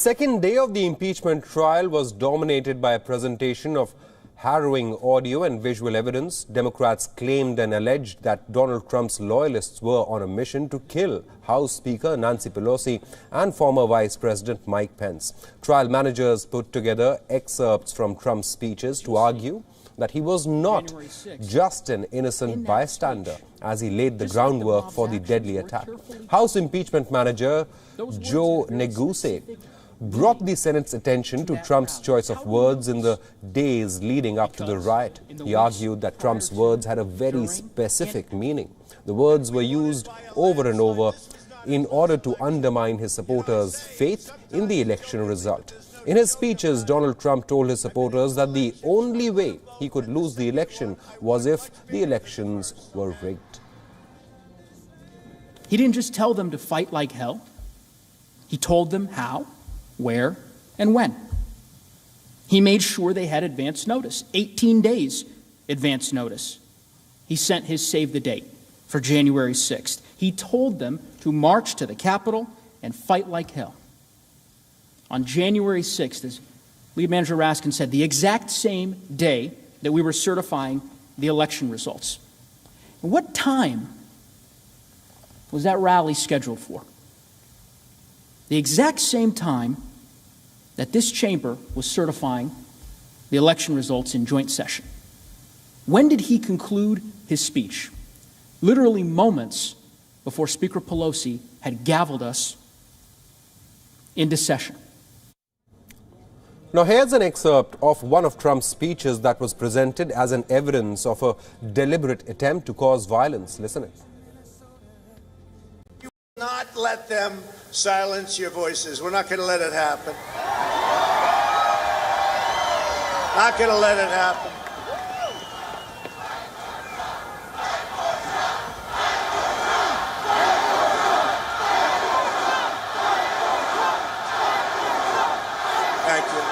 Second day of the impeachment trial was dominated by a presentation of harrowing audio and visual evidence. Democrats claimed and alleged that Donald Trump's loyalists were on a mission to kill House Speaker Nancy Pelosi and former Vice President Mike Pence. Trial managers put together excerpts from Trump's speeches to argue that he was not just an innocent bystander as he laid the groundwork for the deadly attack. House impeachment manager Joe Neguse brought the Senate's attention to Trump's choice of words in the days leading up to the riot. He argued that Trump's words had a very specific meaning. The words were used over and over in order to undermine his supporters' faith in the election result. In his speeches, Donald Trump told his supporters that the only way he could lose the election was if the elections were rigged. He didn't just tell them to fight like hell. He told them how, where, and when. He made sure they had advance notice, 18 days advance notice. He sent his save the date for January 6th. He told them to march to the Capitol and fight like hell. On January 6th, as Lead Manager Raskin said, the exact same day that we were certifying the election results. And what time was that rally scheduled for? The exact same time that this chamber was certifying the election results in joint session. When did he conclude his speech? Literally moments before Speaker Pelosi had gavelled us into session. Now here's an excerpt of one of Trump's speeches that was presented as an evidence of a deliberate attempt to cause violence. Listen it. You will not let them silence your voices. We're not going to let it happen. Not going to let it happen. Thank you.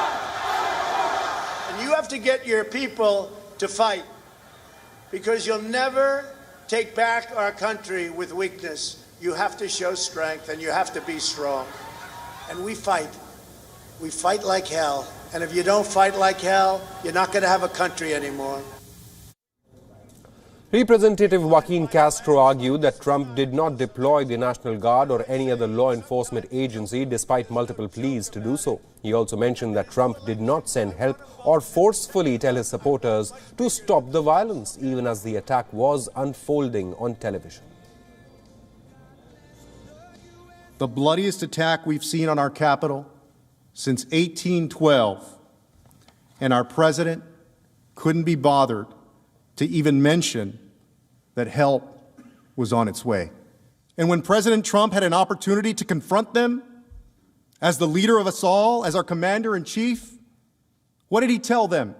And you have to get your people to fight, because you'll never take back our country with weakness. You have to show strength, and you have to be strong. And we fight. We fight like hell. And if you don't fight like hell, you're not going to have a country anymore. Representative Joaquin Castro argued that Trump did not deploy the National Guard or any other law enforcement agency despite multiple pleas to do so. He also mentioned that Trump did not send help or forcefully tell his supporters to stop the violence, even as the attack was unfolding on television. The bloodiest attack we've seen on our Capitol since 1812, and our president couldn't be bothered to even mention that help was on its way. And when President Trump had an opportunity to confront them as the leader of us all, as our commander-in-chief, what did he tell them?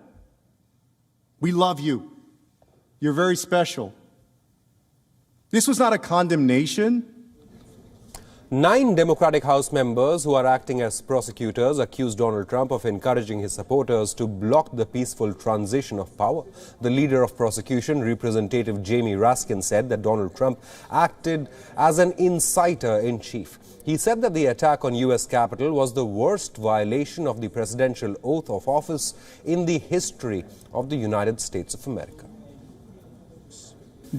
We love you. You're very special. This was not a condemnation. 9 Democratic House members who are acting as prosecutors accused Donald Trump of encouraging his supporters to block the peaceful transition of power. The leader of prosecution, Representative Jamie Raskin, said that Donald Trump acted as an inciter-in-chief. He said that the attack on U.S. Capitol was the worst violation of the presidential oath of office in the history of the United States of America.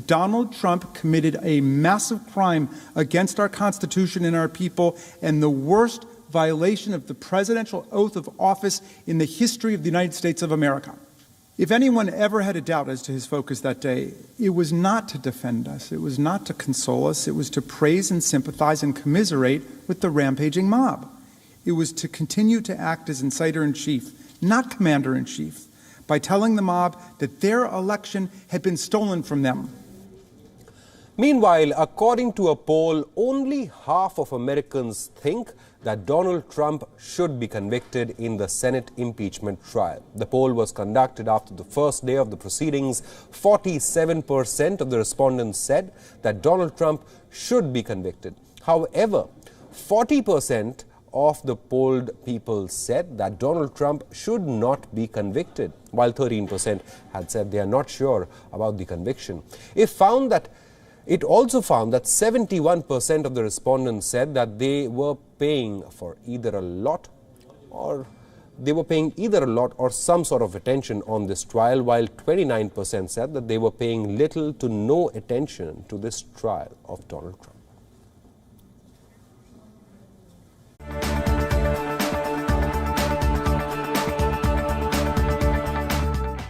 Donald Trump committed a massive crime against our Constitution and our people, and the worst violation of the presidential oath of office in the history of the United States of America. If anyone ever had a doubt as to his focus that day, it was not to defend us, it was not to console us, it was to praise and sympathize and commiserate with the rampaging mob. It was to continue to act as inciter-in-chief, not commander-in-chief, by telling the mob that their election had been stolen from them. Meanwhile, according to a poll, only half of Americans think that Donald Trump should be convicted in the Senate impeachment trial. The poll was conducted after the first day of the proceedings. 47% of the respondents said that Donald Trump should be convicted. However, 40% of the polled people said that Donald Trump should not be convicted, while 13% had said they are not sure about the conviction. It also found that 71% of the respondents said that they were paying for either a lot or they were paying either a lot or some sort of attention on this trial, while 29% said that they were paying little to no attention to this trial of Donald Trump.